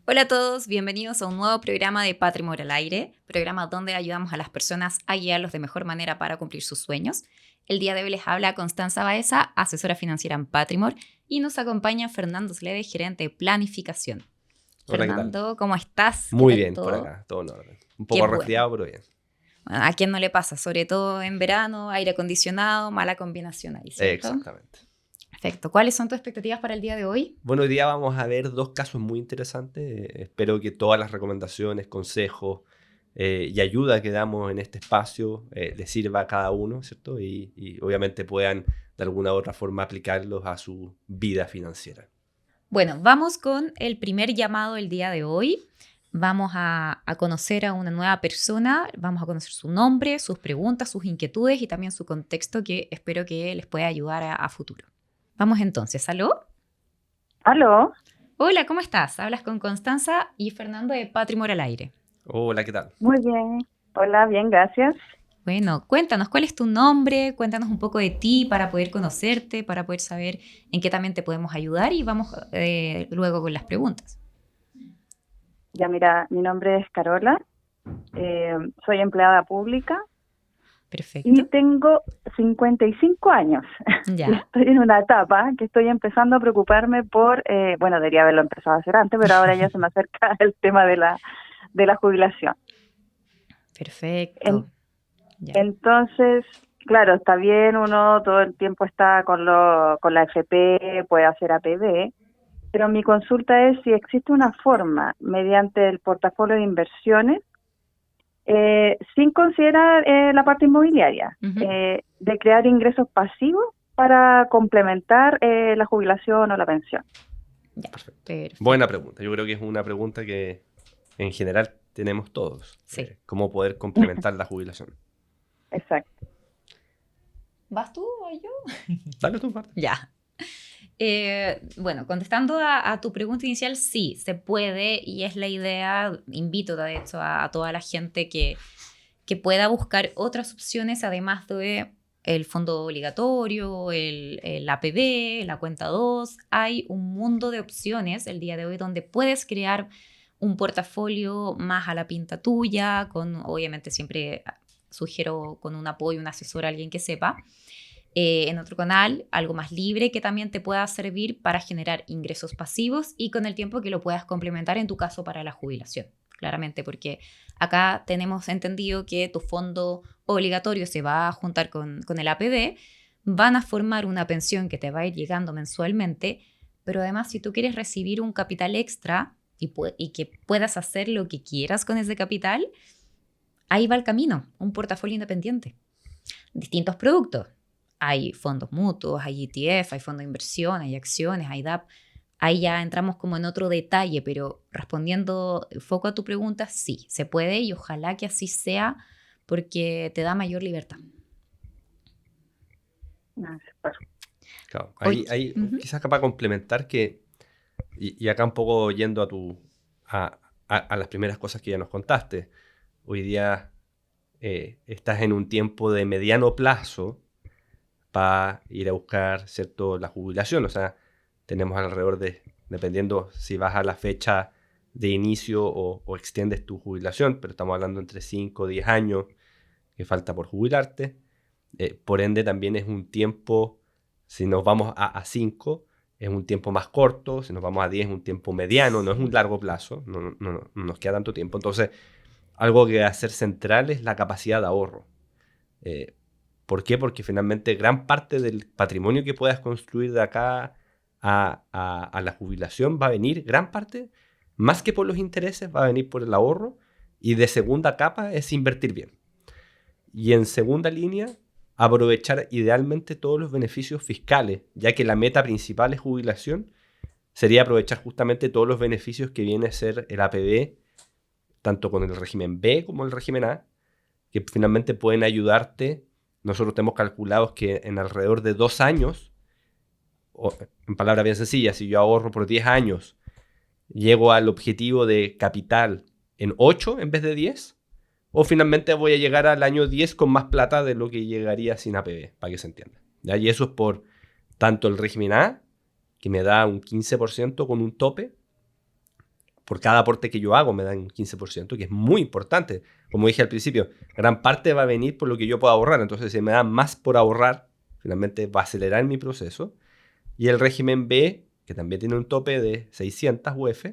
Hola a todos, bienvenidos a un nuevo programa de Patrimor al Aire, programa donde ayudamos a las personas a guiarlos de mejor manera para cumplir sus sueños. El día de hoy les habla Constanza Baeza, asesora financiera en Patrimor, y nos acompaña Fernando Slede, gerente de planificación. Hola, ¿qué tal? Fernando, ¿cómo estás? ¿Qué Muy tal bien por todo? acá, todo en orden. Un Qué poco bueno. resfriado, pero bien. Bueno, ¿a quién no le pasa? Sobre todo en verano, aire acondicionado, mala combinación ahí, ¿cierto? Exactamente. Perfecto. ¿Cuáles son tus expectativas para el día de hoy? Bueno, hoy día vamos a ver dos casos muy interesantes. Espero que todas las recomendaciones, consejos y ayuda que damos en este espacio les sirva a cada uno, ¿cierto? Y obviamente puedan de alguna u otra forma aplicarlos a su vida financiera. Bueno, vamos con el primer llamado del día de hoy. Vamos a conocer a una nueva persona, vamos a conocer su nombre, sus preguntas, sus inquietudes y también su contexto que espero que les pueda ayudar a futuro. Vamos entonces, ¿aló? Aló, Hola, ¿cómo estás? Hablas con Constanza y Fernando de Patrimor al Aire. Hola, ¿qué tal? muy bien. Hola, bien, gracias. Bueno, cuéntanos, ¿cuál es tu nombre? Cuéntanos un poco de ti para poder conocerte, para poder saber en qué también te podemos ayudar y vamos luego con las preguntas. Ya mira, mi nombre es Carola, soy empleada pública y Perfecto. tengo 55 años. Y Ya. estoy en una etapa que estoy empezando a preocuparme por, bueno, debería haberlo empezado a hacer antes, pero ahora ya se me acerca el tema de la jubilación. En- Perfecto. Ya. entonces, claro, está bien, uno todo el tiempo está con la FP, puede hacer APB. Pero mi consulta es si existe una forma, mediante el portafolio de inversiones, sin considerar la parte inmobiliaria, Ujú. de crear ingresos pasivos para complementar la jubilación o la pensión. Ya. Perfecto. Perfecto. Buena pregunta. Yo creo que es una pregunta que en general tenemos todos. Sí. ¿Cómo poder complementar la jubilación? Exacto. ¿Vas tú o yo? Dale tu parte. Ya. Bueno, contestando a tu pregunta inicial, sí, se puede y es la idea, invito de hecho a toda la gente que pueda buscar otras opciones además de el fondo obligatorio, el APB, la cuenta 2. Hay un mundo de opciones el día de hoy donde puedes crear un portafolio más a la pinta tuya, con obviamente siempre sugiero con un apoyo, un asesor, alguien que sepa. En otro canal, algo más libre que también te pueda servir para generar ingresos pasivos y con el tiempo que lo puedas complementar en tu caso para la jubilación. Claramente, porque acá tenemos entendido que tu fondo obligatorio se va a juntar con el APB, van a formar una pensión que te va a ir llegando mensualmente, pero además si tú quieres recibir un capital extra y que puedas hacer lo que quieras con ese capital, ahí va el camino, un portafolio independiente. Distintos productos. Hay fondos mutuos, hay ETF, hay fondos de inversión, hay acciones, hay DAP. Ahí ya entramos como en otro detalle, pero respondiendo foco a tu pregunta, sí, se puede y ojalá que así sea porque te da mayor libertad. Ah, súper. Claro. Oye, Quizás para complementar y acá un poco yendo a las primeras cosas que ya nos contaste. Hoy día estás en un tiempo de mediano plazo para ir a buscar, ¿cierto?, la jubilación. O sea, tenemos alrededor de, dependiendo si vas a la fecha de inicio o extiendes tu jubilación, pero estamos hablando entre 5 o 10 años que falta por jubilarte. Por ende, también es un tiempo, si nos vamos a 5, es un tiempo más corto, si nos vamos a 10 es un tiempo mediano, no es un largo plazo, no nos queda tanto tiempo. Entonces, algo que va a ser central es la capacidad de ahorro. Eh, ¿Por qué? Porque finalmente gran parte del patrimonio que puedas construir de acá a la jubilación va a venir, gran parte, más que por los intereses, va a venir por el ahorro. Y de segunda capa es invertir bien. Y en segunda línea, aprovechar idealmente todos los beneficios fiscales, ya que la meta principal es jubilación, sería aprovechar justamente todos los beneficios que viene a ser el APB, tanto con el régimen B como el régimen A, que finalmente pueden ayudarte. Nosotros tenemos calculados que en alrededor de 2 años, o en palabras bien sencillas, si yo ahorro por 10 años, llego al objetivo de capital en 8 en vez de 10, o finalmente voy a llegar al año 10 con más plata de lo que llegaría sin APB, para que se entienda. ¿Ya? Y eso es por tanto el régimen A, que me da un 15% con un tope, por cada aporte que yo hago me dan un 15%, que es muy importante. Como dije al principio, gran parte va a venir por lo que yo puedo ahorrar. Entonces, si me dan más por ahorrar, finalmente va a acelerar mi proceso. Y el régimen B, que también tiene un tope de 600 UF,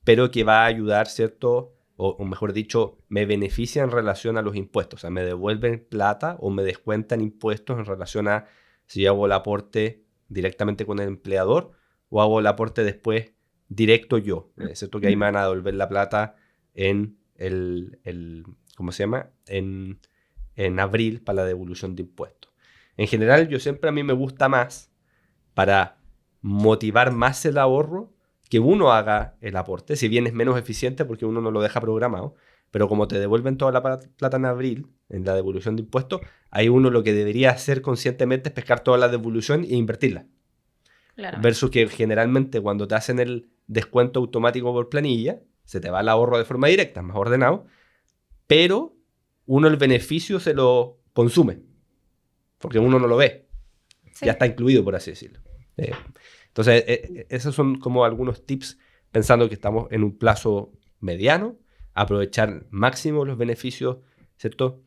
pero que va a ayudar, ¿cierto? O mejor dicho, me beneficia en relación a los impuestos. O sea, me devuelven plata o me descuentan impuestos en relación a si hago el aporte directamente con el empleador o hago el aporte después directo yo. Es cierto que ahí me van a devolver la plata en ¿cómo se llama? En abril para la devolución de impuestos. En general, a mí me gusta más para motivar más el ahorro que uno haga el aporte, si bien es menos eficiente porque uno no lo deja programado, pero como te devuelven toda la plata en abril, en la devolución de impuestos, ahí uno lo que debería hacer conscientemente es pescar toda la devolución e invertirla. Claro. Versus que generalmente cuando te hacen el descuento automático por planilla, se te va el ahorro de forma directa, más ordenado, pero uno el beneficio se lo consume, porque uno no lo ve. Sí. Ya está incluido, por así decirlo. Entonces, esos son como algunos tips pensando que estamos en un plazo mediano, aprovechar máximo los beneficios, ¿cierto?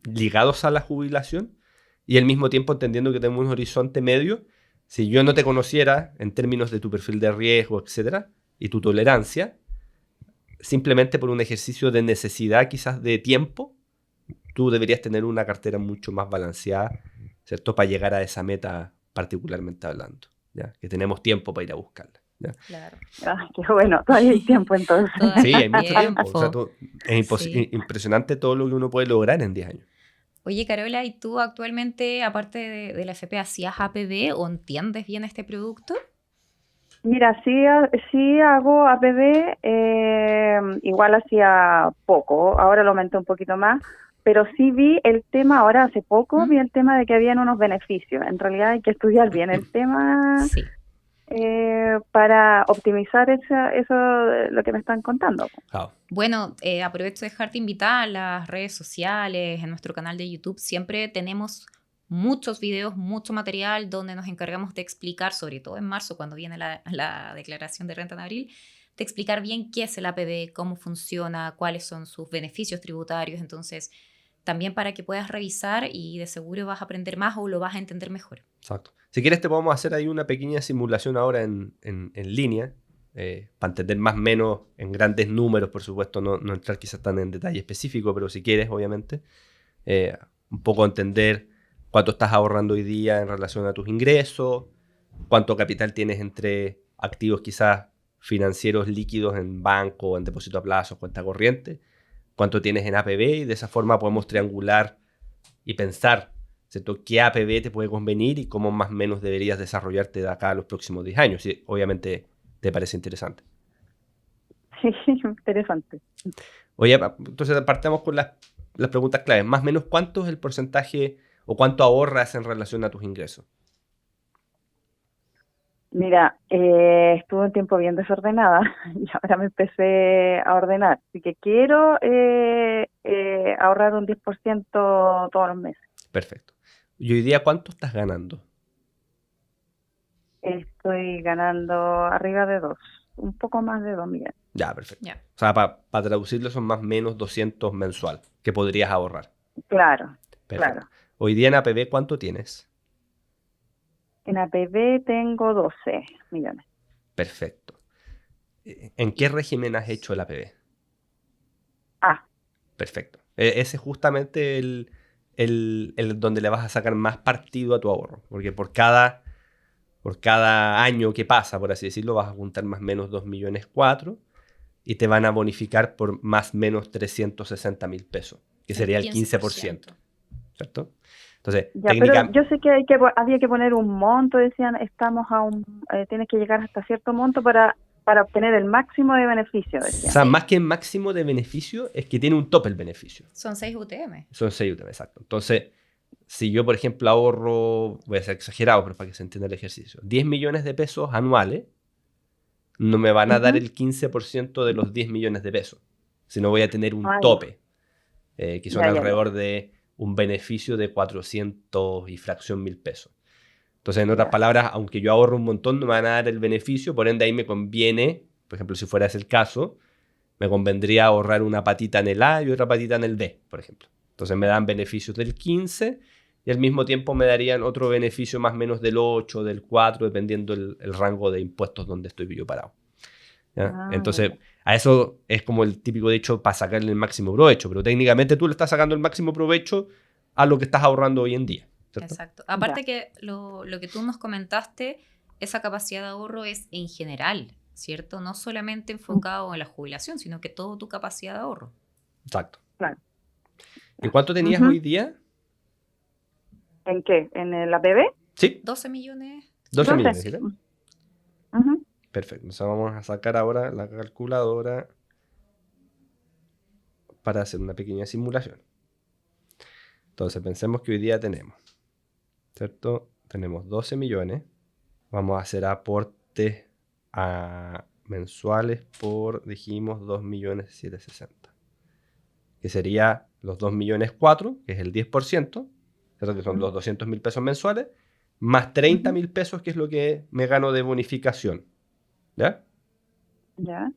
Ligados a la jubilación y al mismo tiempo entendiendo que tenemos un horizonte medio. Si yo no te conociera en términos de tu perfil de riesgo, etcétera, y tu tolerancia, simplemente por un ejercicio de necesidad quizás de tiempo, tú deberías tener una cartera mucho más balanceada, ¿cierto? Para llegar a esa meta particularmente hablando, ¿ya? Que tenemos tiempo para ir a buscarla, ¿ya? Claro. Qué bueno, todavía hay tiempo entonces. Sí, hay mucho tiempo. O sea, es impresionante todo lo que uno puede lograr en 10 años. Oye, Carola, ¿y tú actualmente, aparte de la FP, hacías APB o entiendes bien este producto? Mira, sí hago APB, igual hacía poco, ahora lo aumenté un poquito más, pero sí vi el tema, ahora hace poco vi el tema de que habían unos beneficios. En realidad hay que estudiar bien el tema sí. Para optimizar eso lo que me están contando. Oh. Bueno, aprovecho de dejarte invitada a las redes sociales, en nuestro canal de YouTube. Siempre tenemos muchos videos, mucho material donde nos encargamos de explicar, sobre todo en marzo, cuando viene la declaración de renta en abril, de explicar bien qué es el APB, cómo funciona, cuáles son sus beneficios tributarios. Entonces, también para que puedas revisar y de seguro vas a aprender más o lo vas a entender mejor. Exacto. Si quieres te podemos hacer ahí una pequeña simulación ahora en línea, para entender más o menos en grandes números, por supuesto, no entrar quizás tan en detalle específico, pero si quieres, obviamente, un poco entender cuánto estás ahorrando hoy día en relación a tus ingresos, cuánto capital tienes entre activos quizás financieros líquidos en banco, en depósito a plazo, cuenta corriente, cuánto tienes en APB, y de esa forma podemos triangular y pensar, ¿cierto?, qué APB te puede convenir y cómo más o menos deberías desarrollarte de acá a los próximos 10 años. Si obviamente te parece interesante. Sí, interesante. Oye, entonces partamos con las preguntas claves. Más o menos, ¿cuánto es el porcentaje o cuánto ahorras en relación a tus ingresos? Mira, estuve un tiempo bien desordenada y ahora me empecé a ordenar. Así que quiero ahorrar un 10% todos los meses. Perfecto. ¿Y hoy día cuánto estás ganando? Estoy ganando arriba de 2, un poco más de 2 millones. Ya, perfecto. Yeah. O sea, para traducirlo son más o menos 200 mensual que podrías ahorrar. Claro, perfecto. Claro. Hoy día en APB, ¿cuánto tienes? En APB tengo 12 millones. Perfecto. ¿En qué régimen has hecho el APB? A. Perfecto. Ese es justamente el donde le vas a sacar más partido a tu ahorro. Porque por cada año que pasa, por así decirlo, vas a juntar más o menos 2,4 millones y te van a bonificar por más o menos 360,000 pesos, que sería el 15%. ¿Cierto? Entonces, ya, pero yo sé que había que poner un monto, decían, tienes que llegar hasta cierto monto para obtener el máximo de beneficio, decían. O sea, más que el máximo de beneficio, es que tiene un tope el beneficio. Son 6 UTM. Son 6 UTM, exacto. Entonces, si yo, por ejemplo, ahorro, voy a ser exagerado, pero para que se entienda el ejercicio, 10 millones de pesos anuales, no me van a dar el 15% de los 10 millones de pesos, sino voy a tener un tope, que son alrededor de un beneficio de 400 y fracción mil pesos. Entonces, en otras palabras, aunque yo ahorro un montón, no me van a dar el beneficio, por ende ahí me conviene, por ejemplo, si fuera ese el caso, me convendría ahorrar una patita en el A y otra patita en el B, por ejemplo. Entonces me dan beneficios del 15 y al mismo tiempo me darían otro beneficio más o menos del 8, del 4, dependiendo el rango de impuestos donde estoy yo parado. ¿Ya? Entonces, a eso es como el típico dicho para sacarle el máximo provecho, pero técnicamente tú le estás sacando el máximo provecho a lo que estás ahorrando hoy en día, ¿cierto? Exacto. Aparte que lo que tú nos comentaste, esa capacidad de ahorro es en general, ¿cierto? No solamente enfocado en la jubilación, sino que toda tu capacidad de ahorro. Exacto. Claro. ¿Y cuánto tenías hoy día? ¿En qué? ¿En el APB? Sí. 12 millones. 12 millones, ¿sí? Ujú. Perfecto. Entonces vamos a sacar ahora la calculadora para hacer una pequeña simulación. Entonces pensemos que hoy día tenemos, ¿cierto? Tenemos 12 millones. Vamos a hacer aportes mensuales por, dijimos, 2.760.000. Que sería los 2.004.000, que es el 10%, ¿cierto? Que son los 200.000 pesos mensuales, más 30.000 pesos, que es lo que me gano de bonificación. ¿Ya? Ya.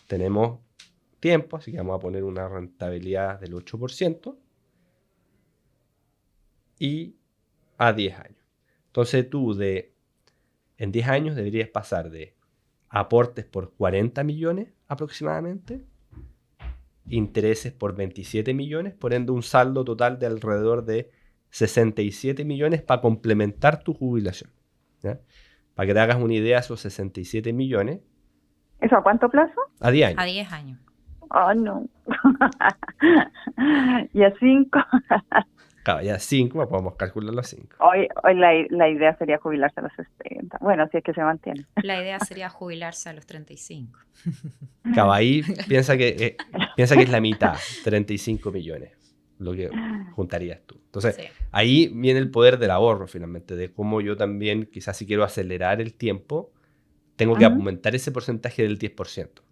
Tenemos tiempo, así que vamos a poner una rentabilidad del 8% y a 10 años. Entonces tú en 10 años deberías pasar de aportes por 40 millones aproximadamente, intereses por 27 millones, por ende un saldo total de alrededor de 67 millones para complementar tu jubilación. ¿Ya? Para que te hagas una idea, esos 67 millones... ¿Eso a cuánto plazo? A 10 años. A 10 años. Oh, no. ¿Y a 5? Claro, ya 5, podemos calcular los 5. Hoy la idea sería jubilarse a los 60. Bueno, si es que se mantiene. La idea sería jubilarse a los 35. Claro, ahí piensa que es la mitad, 35 millones, lo que juntarías tú. Entonces, Sí. ahí viene el poder del ahorro, finalmente, de cómo yo también, quizás si quiero acelerar el tiempo, tengo que aumentar ese porcentaje del 10%.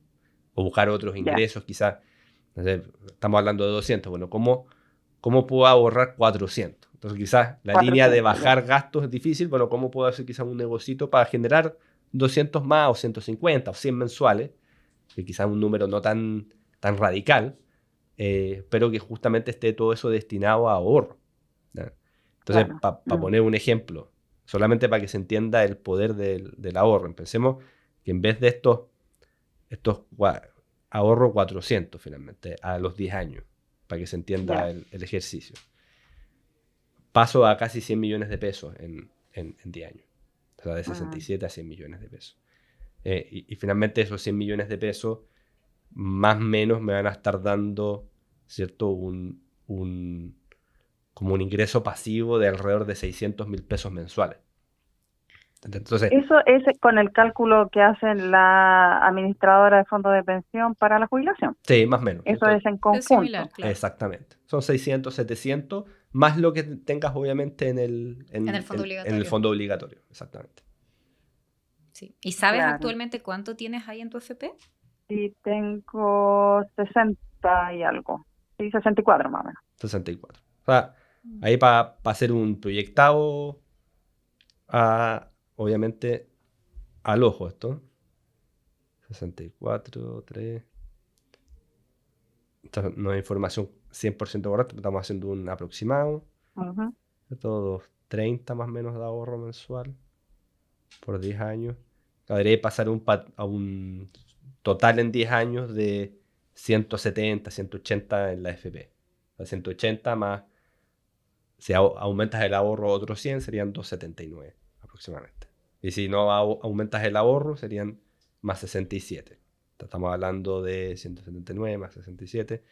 O buscar otros ingresos, quizás, no sé, estamos hablando de 200, bueno, ¿cómo puedo ahorrar 400? Entonces, quizás la línea de bajar gastos es difícil, bueno, ¿cómo puedo hacer quizás un negocito para generar 200 más, o 150, o 100 mensuales? Que quizás un número no tan radical, pero que justamente esté todo eso destinado a ahorro. ¿Ya? Entonces, para poner un ejemplo, solamente para que se entienda el poder del ahorro, pensemos que en vez de estos ahorro 400 finalmente a los 10 años, para que se entienda el ejercicio. Paso a casi 100 millones de pesos en 10 años. O sea, de 67 a 100 millones de pesos. Y finalmente esos 100 millones de pesos, más o menos me van a estar dando, ¿cierto? Como un ingreso pasivo de alrededor de 600.000 pesos mensuales. Entonces, ¿eso es con el cálculo que hacen la administradora de fondos de pensión para la jubilación? Sí, más o menos. Eso es en conjunto. Es similar, claro. Exactamente. Son 600, 700, más lo que tengas obviamente en el fondo obligatorio. En el fondo obligatorio, exactamente. Sí. ¿Y sabes actualmente cuánto tienes ahí en tu FP? Sí, tengo 60 y algo. Sí, 64 más o menos. 64. O sea, ahí para hacer un proyectado, obviamente, al ojo esto. 64, 3. Esta no es información 100% correcta, estamos haciendo un aproximado. Todos 30 más o menos de ahorro mensual por 10 años. Debería pasar a un total en 10 años de 170, 180 en la FP. O sea, 180 más, si aumentas el ahorro otros 100, serían 279 aproximadamente. Y si no aumentas el ahorro, serían más 67. Estamos hablando de 179 más 67,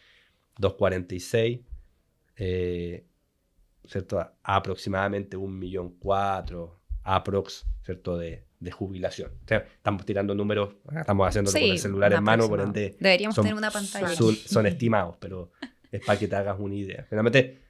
246, ¿cierto? Aproximadamente 1.400.000 aprox, ¿cierto? De jubilación. O sea, estamos tirando números, estamos haciéndolo con el celular en mano, por ende deberíamos tener una pantalla. Son estimados, pero es para que te hagas una idea. Finalmente,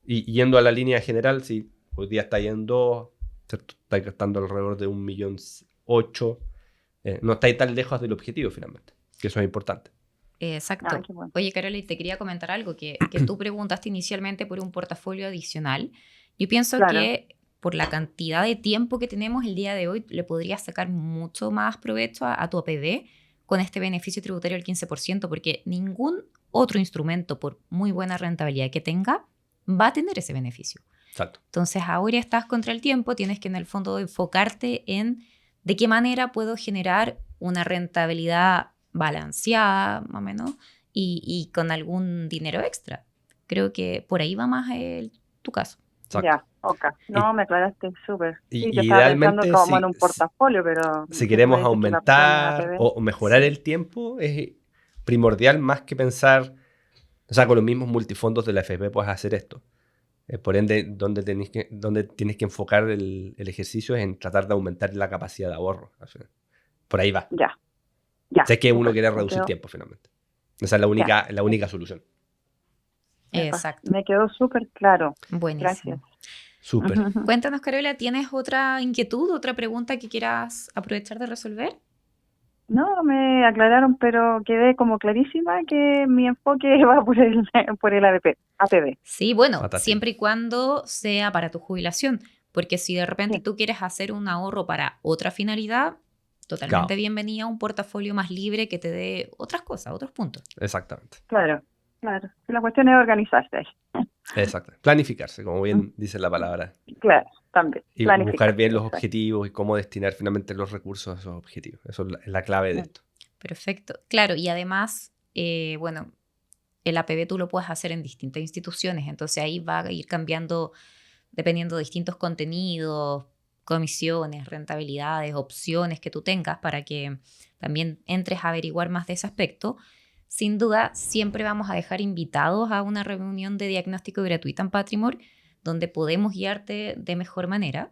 y yendo a la línea general, si hoy día está yendo, ¿cierto? Está gastando alrededor de 1.800.000, no estáis tan lejos del objetivo finalmente, que eso es importante. Exacto. Bueno. Oye, Carol, te quería comentar algo, que tú preguntaste inicialmente por un portafolio adicional. Yo pienso que por la cantidad de tiempo que tenemos el día de hoy, le podrías sacar mucho más provecho a tu APB con este beneficio tributario del 15%, porque ningún otro instrumento, por muy buena rentabilidad que tenga, va a tener ese beneficio. Exacto. Entonces, ahora estás contra el tiempo, tienes que en el fondo enfocarte en de qué manera puedo generar una rentabilidad balanceada, más o menos, y con algún dinero extra. Creo que por ahí va más tu caso. Exacto. Ya, ok. No, me aclaraste súper. Y Sí, yo estaba idealmente, pensando como en un portafolio, pero si queremos tú dices que la opción es aumentar APB. o mejorar el tiempo, es primordial más que pensar, o sea, con los mismos multifondos de la AFP puedes hacer esto. Por ende, donde tienes que enfocar el ejercicio es en tratar de aumentar la capacidad de ahorro. O sea, por ahí va. Ya. Sé que uno súper. quiere Me reducir quedó- tiempo finalmente. Esa es la única solución. Exacto. Me quedó súper claro. Buenísimo. Gracias. Súper. Cuéntanos, Carola, ¿tienes otra inquietud, otra pregunta que quieras aprovechar de resolver? No, me aclararon, pero quedé como clarísima que mi enfoque va por el APB. Sí, bueno, Fantástico. siempre y cuando sea para tu jubilación, porque si de repente Sí. tú quieres hacer un ahorro para otra finalidad, totalmente Claro. bienvenida a un portafolio más libre que te dé otras cosas, otros puntos. Exactamente. Claro. La cuestión es organizarse ahí. Exacto. Planificarse, como bien dice la palabra. Claro, también. Y Planificar. buscar bien los Exacto. objetivos y cómo destinar finalmente los recursos a esos objetivos. Eso es la clave de esto. Perfecto. Claro, y además, bueno, el APB tú lo puedes hacer en distintas instituciones, entonces ahí va a ir cambiando dependiendo de distintos contenidos, comisiones, rentabilidades, opciones que tú tengas para que también entres a averiguar más de ese aspecto. Sin duda, siempre vamos a dejar invitados a una reunión de diagnóstico gratuita en Patrimor, donde podemos guiarte de mejor manera.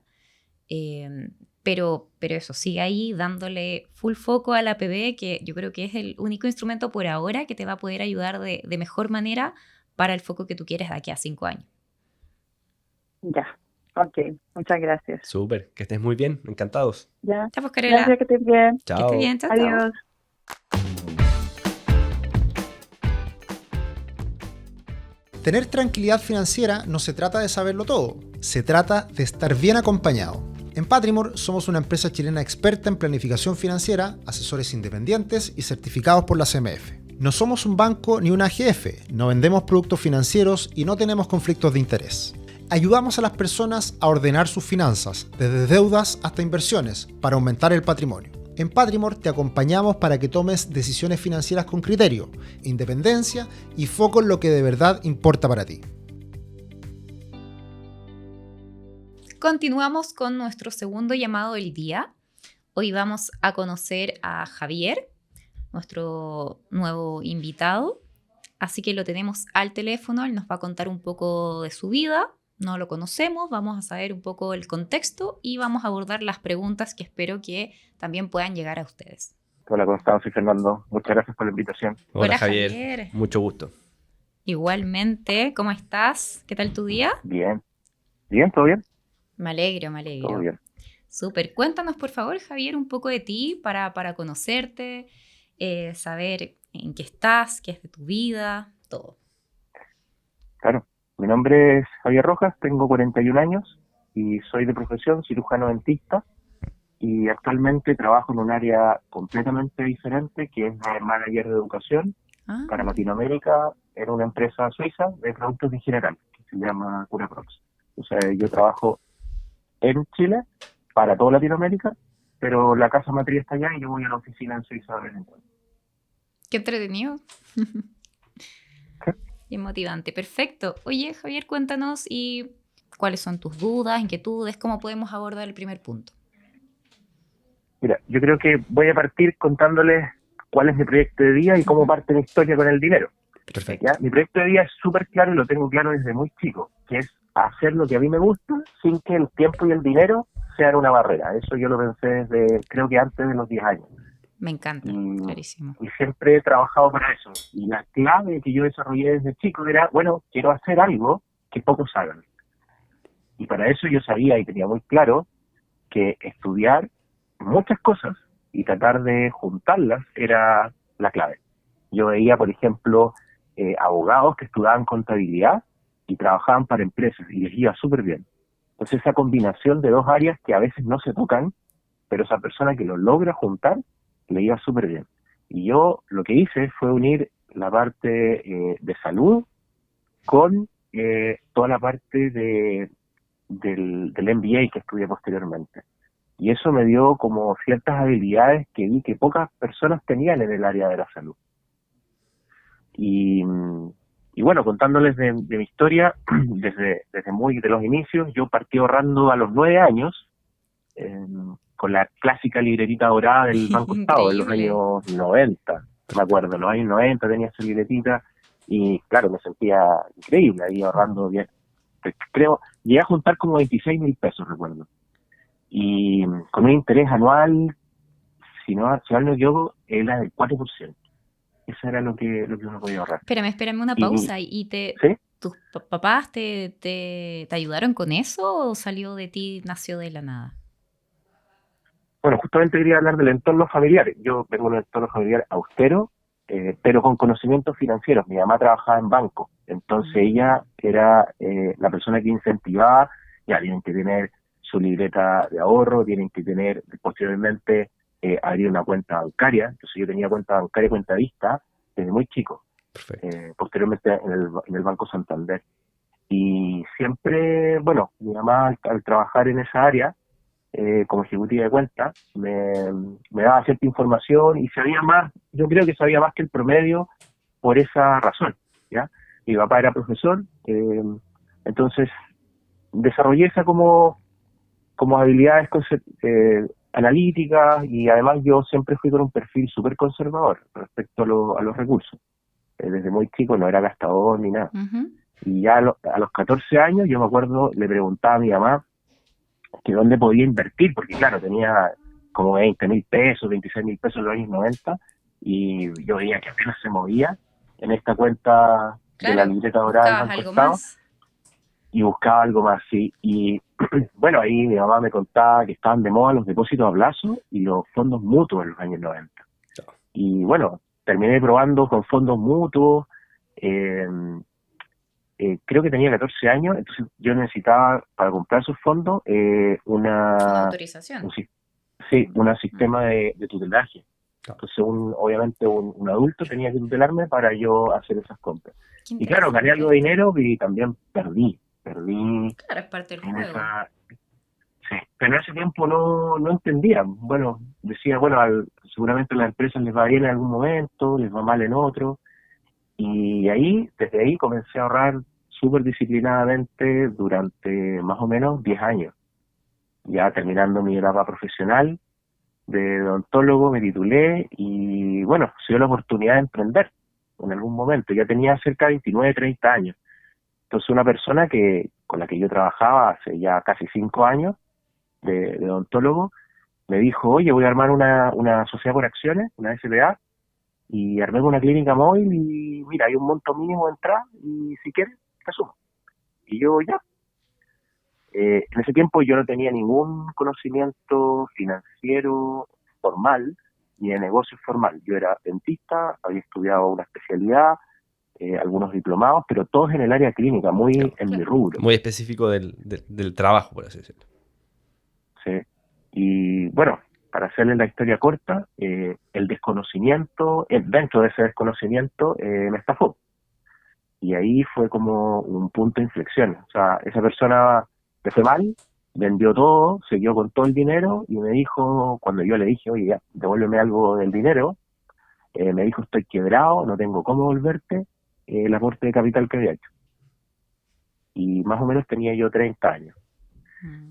Pero eso, sigue ahí dándole full foco a la APB, que yo creo que es el único instrumento por ahora que te va a poder ayudar de mejor manera para el foco que tú quieres de aquí a 5 años. Ya. Ok. Muchas gracias. Súper. Que estés muy bien. Encantados. Ya. Ya, pues, Carola, Gracias, que estés bien. que estés Chao. bien, chao, chao. Adiós. Tener tranquilidad financiera no se trata de saberlo todo, se trata de estar bien acompañado. En Patrimor somos una empresa chilena experta en planificación financiera, asesores independientes y certificados por la CMF. No somos un banco ni una AGF, no vendemos productos financieros y no tenemos conflictos de interés. Ayudamos a las personas a ordenar sus finanzas, desde deudas hasta inversiones, para aumentar el patrimonio. En Patrimor te acompañamos para que tomes decisiones financieras con criterio, independencia y foco en lo que de verdad importa para ti. Continuamos con nuestro segundo llamado del día. Hoy vamos a conocer a Javier, nuestro nuevo invitado. Así que lo tenemos al teléfono, él nos va a contar un poco de su vida. No lo conocemos, vamos a saber un poco el contexto y vamos a abordar las preguntas que espero que también puedan llegar a ustedes. Hola, ¿cómo están? Soy Fernando. Muchas gracias por la invitación. Hola, Javier. Javier. Mucho gusto. Igualmente, ¿cómo estás? ¿Qué tal tu día? Bien. ¿Bien? ¿Todo bien? Me alegro, me alegro. Todo bien. Súper. Cuéntanos, por favor, Javier, un poco de ti para conocerte, saber en qué estás, qué es de tu vida, todo. Claro. Mi nombre es Javier Rojas, tengo 41 años y soy de profesión cirujano dentista y actualmente trabajo en un área completamente diferente que es de manager de educación para Latinoamérica en una empresa suiza de productos en general que se llama CuraProx. O sea, yo trabajo en Chile para toda Latinoamérica, pero la casa matriz está allá y yo voy a la oficina en Suiza de vez en cuando. Qué entretenido. Bien motivante. Perfecto. Oye, Javier, cuéntanos y cuáles son tus dudas, inquietudes, cómo podemos abordar el primer punto. Mira, yo creo que voy a partir contándoles cuál es mi proyecto de vida y cómo parte mi historia con el dinero. Perfecto. ¿Ya? Mi proyecto de vida es súper claro y lo tengo claro desde muy chico, que es hacer lo que a mí me gusta sin que el tiempo y el dinero sean una barrera. Eso yo lo pensé desde, creo que antes de los 10 años. Me encanta, clarísimo. Y siempre he trabajado para eso. Y la clave que yo desarrollé desde chico era, bueno, quiero hacer algo que pocos hagan. Y para eso yo sabía y tenía muy claro que estudiar muchas cosas y tratar de juntarlas era la clave. Yo veía, por ejemplo, abogados que estudiaban contabilidad y trabajaban para empresas y les iba súper bien. Entonces esa combinación de dos áreas que a veces no se tocan, pero esa persona que lo logra juntar, le iba súper bien. Y yo lo que hice fue unir la parte de salud con toda la parte del MBA que estudié posteriormente. Y eso me dio como ciertas habilidades que vi que pocas personas tenían en el área de la salud. Y bueno, contándoles de mi historia, desde muy de los inicios, yo partí ahorrando a los 9 años, con la clásica libretita dorada del Banco Estado, en los años 90, me acuerdo, en los años 90 tenía esa libretita, y claro, me sentía increíble ahí ahorrando bien. Creo, llegué a juntar como 26.000 pesos, recuerdo. Y con un interés anual, si mal no me equivoco, era del 4%. Eso era lo que uno podía ahorrar. Espérame una pausa. ¿Y ¿sí? tus papás te ayudaron con eso o salió de ti, nació de la nada? Bueno, justamente quería hablar del entorno familiar. Yo vengo de un entorno familiar austero, pero con conocimientos financieros. Mi mamá trabajaba en banco, entonces ella era la persona que incentivaba, ya tienen que tener su libreta de ahorro, tienen que tener posteriormente abrir una cuenta bancaria. Entonces yo tenía cuenta bancaria y cuenta vista desde muy chico. Posteriormente en el Banco Santander. Y siempre, bueno, mi mamá al trabajar en esa área, como ejecutiva de cuenta, me daba cierta información y sabía más, yo creo que sabía más que el promedio por esa razón, ¿ya? Mi papá era profesor, entonces desarrollé esa como habilidades analíticas, y además yo siempre fui con un perfil súper conservador respecto a los recursos. Desde muy chico no era gastador ni nada. Uh-huh. Y ya a los 14 años, yo me acuerdo, le preguntaba a mi mamá que dónde podía invertir, porque claro, tenía como 20.000 pesos, 26.000 pesos en los años 90, y yo veía que apenas se movía en esta cuenta de la libreta dorada del Banco Estado, y buscaba algo más, sí. Y bueno, ahí mi mamá me contaba que estaban de moda los depósitos a plazo y los fondos mutuos en los años 90. Y bueno, terminé probando con fondos mutuos. Creo que tenía 14 años, entonces yo necesitaba para comprar esos fondos una autorización. Un sistema de tutelaje. Entonces obviamente un adulto tenía que tutelarme para yo hacer esas compras. Y claro, gané algo de dinero y también perdí. Claro, es parte del juego. Sí, pero en ese tiempo no entendía. Bueno, decía, bueno, seguramente a las empresas les va bien en algún momento, les va mal en otro. Y desde ahí comencé a ahorrar súper disciplinadamente durante más o menos 10 años. Ya terminando mi etapa profesional de odontólogo, me titulé y bueno, se dio la oportunidad de emprender en algún momento. Ya tenía cerca de 29, 30 años. Entonces una persona con la que yo trabajaba hace ya casi 5 años de odontólogo, me dijo, oye, voy a armar una sociedad por acciones, una SPA, y armé una clínica móvil y mira, hay un monto mínimo de entrada y si quieres, te asumo. Y yo ya. En ese tiempo yo no tenía ningún conocimiento financiero formal ni de negocio formal. Yo era dentista, había estudiado una especialidad, algunos diplomados, pero todos en el área clínica, muy en mi rubro. Muy específico del trabajo, por así decirlo. Sí. Y bueno, para hacerle la historia corta, el desconocimiento, dentro de ese desconocimiento, me estafó. Y ahí fue como un punto de inflexión. O sea, esa persona le fue mal, vendió todo, se quedó con todo el dinero y me dijo, cuando yo le dije, oye, ya, devuélveme algo del dinero, me dijo, estoy quebrado, no tengo cómo volverte el aporte de capital que había hecho. Y más o menos tenía yo 30 años.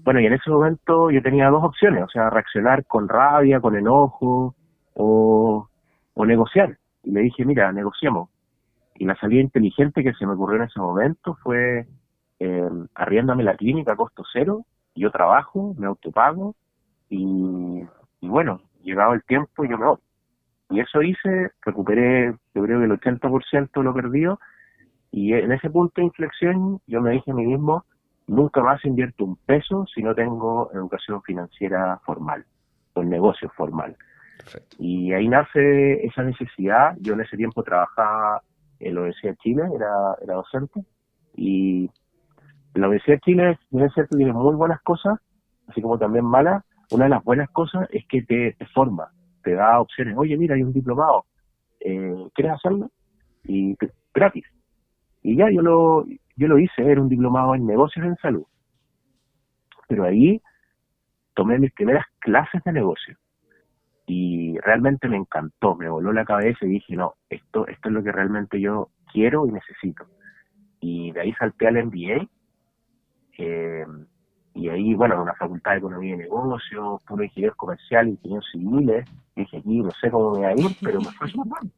Bueno, y en ese momento yo tenía dos opciones, o sea, reaccionar con rabia, con enojo, o negociar. Y le dije, mira, negociemos. Y la salida inteligente que se me ocurrió en ese momento fue arriéndame la clínica a costo cero, yo trabajo, me autopago, y bueno, llegado el tiempo yo me voy. Y eso hice, recuperé, yo creo que el 80% de lo perdido, y en ese punto de inflexión yo me dije a mí mismo, nunca más invierto un peso si no tengo educación financiera formal, o el negocio formal. Perfecto. Y ahí nace esa necesidad. Yo en ese tiempo trabajaba en la Universidad de Chile, era docente, y la Universidad de Chile, bien es cierto, tiene muy buenas cosas, así como también malas. Una de las buenas cosas es que te forma, te da opciones. Oye, mira, hay un diplomado, ¿quieres hacerlo? Y gratis. Y ya yo lo hice, era un diplomado en negocios en salud. Pero ahí tomé mis primeras clases de negocio y realmente me encantó, me voló la cabeza y dije, no, esto es lo que realmente yo quiero y necesito. Y de ahí salté al MBA, y ahí, bueno, en una facultad de economía y negocios, puro ingeniero comercial, ingenieros civiles, dije aquí, no sé cómo me va a ir, pero me fue súper bien.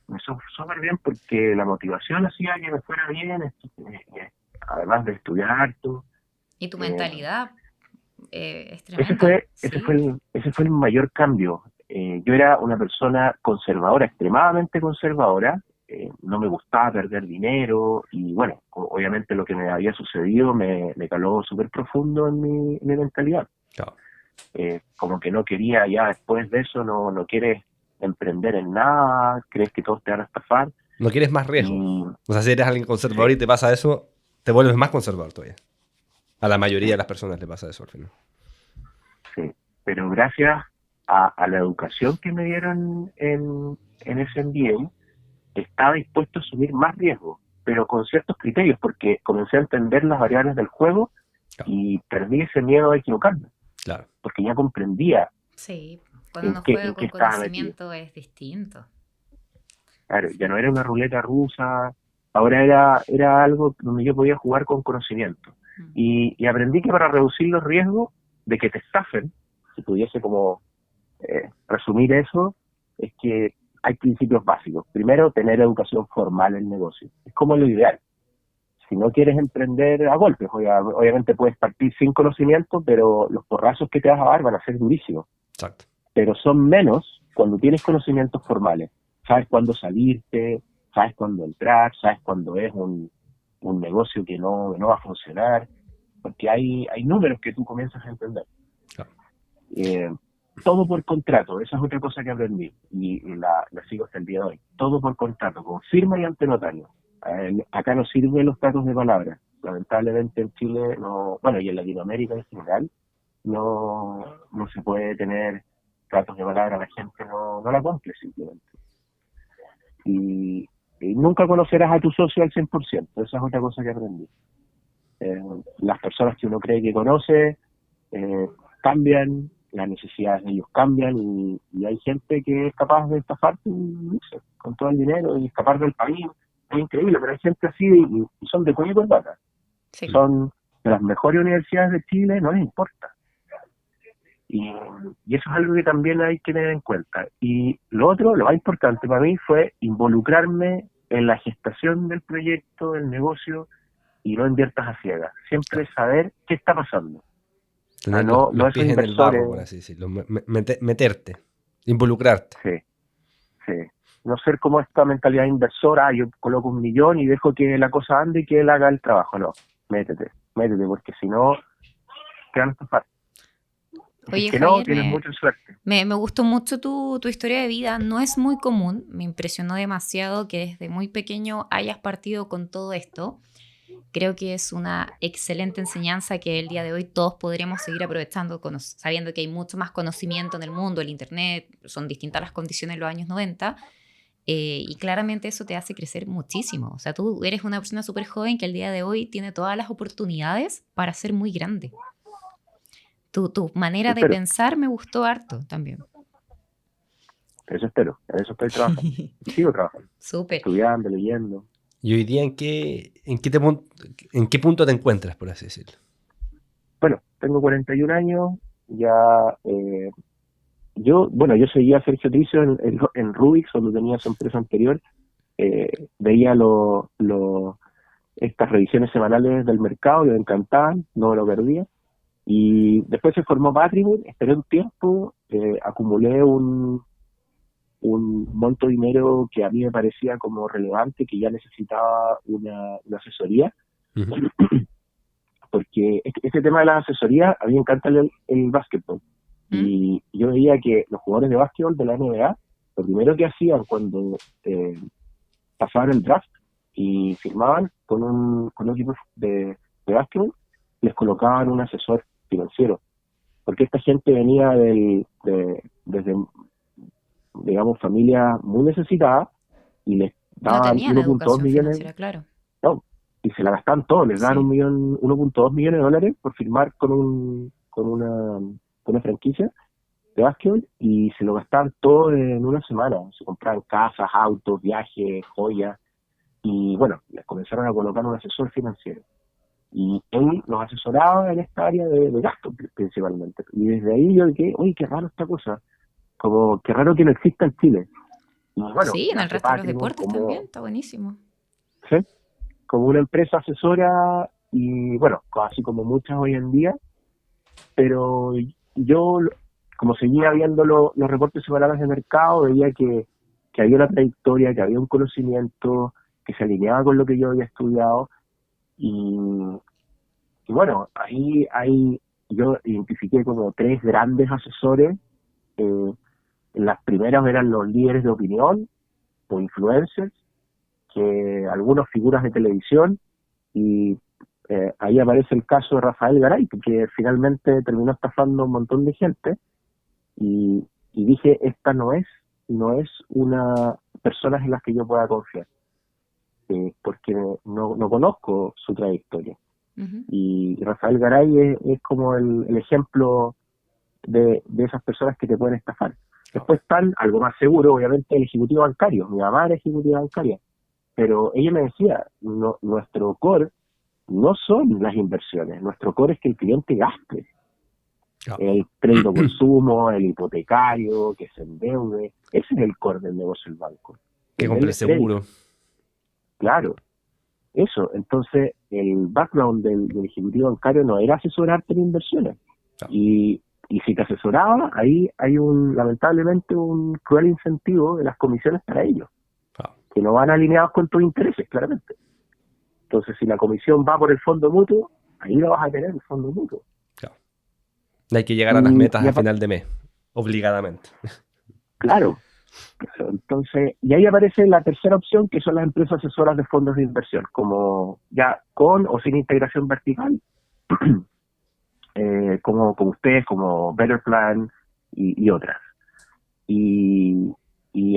Me fue súper bien porque la motivación hacía que me fuera bien, además de estudiar harto. Y tu mentalidad es Ese tremenda. fue el mayor cambio. Yo era una persona conservadora, extremadamente conservadora. No me gustaba perder dinero y bueno, obviamente lo que me había sucedido me caló súper profundo en mi mentalidad. Claro. Como que no quería ya después de eso, no quieres emprender en nada, crees que todos te van a estafar. No quieres más riesgo. O sea, si eres alguien conservador y te pasa eso, te vuelves más conservador todavía. A la mayoría de las personas le pasa eso al final. Sí, pero gracias a la educación que me dieron en ese MBA, estaba dispuesto a asumir más riesgo, pero con ciertos criterios, porque comencé a entender las variables del juego y perdí ese miedo a equivocarme. Claro. Porque ya comprendía. Sí, cuando uno juega con conocimiento es distinto. Claro, ya no era una ruleta rusa, ahora era algo donde yo podía jugar con conocimiento. Y aprendí que para reducir los riesgos de que te estafen, si pudiese como resumir eso, es que hay principios básicos. Primero, tener educación formal en negocio. Es como lo ideal. Si no quieres emprender a golpes, obviamente puedes partir sin conocimiento, pero los porrazos que te vas a dar van a ser durísimos. Exacto. Pero son menos cuando tienes conocimientos formales. Sabes cuándo salirte, sabes cuándo entrar, sabes cuándo es un negocio que no va a funcionar, porque hay números que tú comienzas a entender. Claro. Todo por contrato, esa es otra cosa que aprendí y la sigo hasta el día de hoy. Todo por contrato, con firma y ante notario. Acá no sirven los tratos de palabra. Lamentablemente en Chile, y en Latinoamérica en general, no se puede tener tratos de palabra, la gente no la cumple simplemente. Y nunca conocerás a tu socio al 100%, esa es otra cosa que aprendí. Las personas que uno cree que conoce cambian, las necesidades de ellos cambian y hay gente que es capaz de estafarte con todo el dinero y escapar del país. Es increíble, pero hay gente así y son de cuello y corbata. Sí. Son de las mejores universidades de Chile, no les importa. Y eso es algo que también hay que tener en cuenta. Y lo más importante para mí fue involucrarme en la gestación del proyecto, del negocio, y no inviertas a ciegas. Siempre saber qué está pasando. Tener los pies en el barro, por así decirlo. Meterte, involucrarte. Sí. No ser como esta mentalidad inversora, yo coloco 1 millón y dejo que la cosa ande y que él haga el trabajo. No, métete, porque si no, te van a estafar. Oye, que Javier, no, tienes mucha suerte. Me gustó mucho tu historia de vida. No es muy común. Me impresionó demasiado que desde muy pequeño hayas partido con todo esto. Creo que es una excelente enseñanza que el día de hoy todos podremos seguir aprovechando, sabiendo que hay mucho más conocimiento en el mundo, el internet, son distintas las condiciones en los años 90, y claramente eso te hace crecer muchísimo. O sea, tú eres una persona súper joven que el día de hoy tiene todas las oportunidades para ser muy grande. Tu manera de pensar me gustó harto también. Eso espero, en eso estoy trabajando. Sigo trabajando. Súper. Estudiando, leyendo. ¿Y hoy día en qué punto te encuentras, por así decirlo? Bueno, tengo 41 años, ya yo seguía a Sergio Tricio en Rubix, cuando tenía su empresa anterior, veía estas revisiones semanales del mercado, me encantaban, no me lo perdía, y después se formó Patrimon, esperé un tiempo, acumulé un monto de dinero que a mí me parecía como relevante, que ya necesitaba una asesoría, porque este tema de la asesoría, a mí me encanta el básquetbol, y yo veía que los jugadores de básquetbol de la NBA, lo primero que hacían cuando pasaban el draft y firmaban con un equipo de de básquetbol, les colocaban un asesor financiero, porque esta gente venía desde, digamos, familias muy necesitadas y les No daban tenían 1.2 educación millones, financiera, claro. no, y se la gastaban todo, les daban Sí. 1.2 millones de dólares por firmar con una franquicia de básquetbol, y se lo gastaban todo en una semana. Se compraban casas, autos, viajes, joyas, y bueno, les comenzaron a colocar un asesor financiero. Y él los asesoraba en esta área de gasto principalmente. Y desde ahí yo dije, oye, qué raro esta cosa, como qué raro que no exista en Chile. Y bueno, Sí, en el nace resto de los Patrimon deportes también, está buenísimo. ¿sí? Como una empresa asesora, y bueno, así como muchas hoy en día, pero yo, como seguía viendo los reportes semanales de mercado, veía que había una trayectoria, que había un conocimiento que se alineaba con lo que yo había estudiado, y bueno, ahí yo identifiqué como 3 grandes asesores. Las primeras eran los líderes de opinión o influencers, que algunos figuras de televisión, y ahí aparece el caso de Rafael Garay, que finalmente terminó estafando a un montón de gente, y dije, esta no es una persona en las que yo pueda confiar, porque no conozco su trayectoria. Ujú. Y Rafael Garay es como el ejemplo de esas personas que te pueden estafar. Después están, algo más seguro, obviamente, el ejecutivo bancario. Mi mamá era ejecutiva bancaria, pero ella me decía, nuestro core no son las inversiones, nuestro core es que el cliente gaste. El crédito consumo, el hipotecario, que se endeude, ese es el core del negocio del banco. Que compre el seguro. Claro, eso. Entonces, el background del ejecutivo bancario no era asesorarte en inversiones. Y si te asesoraba, ahí hay lamentablemente un cruel incentivo de las comisiones para ellos, que no van alineados con tus intereses, claramente. Entonces, si la comisión va por el fondo mutuo, ahí lo vas a tener, el fondo mutuo. Claro. Hay que llegar a las metas a final de mes, obligadamente. Claro. Entonces, y ahí aparece la tercera opción, que son las empresas asesoras de fondos de inversión, como ya con o sin integración vertical, como ustedes, como Better Plan y otras. Y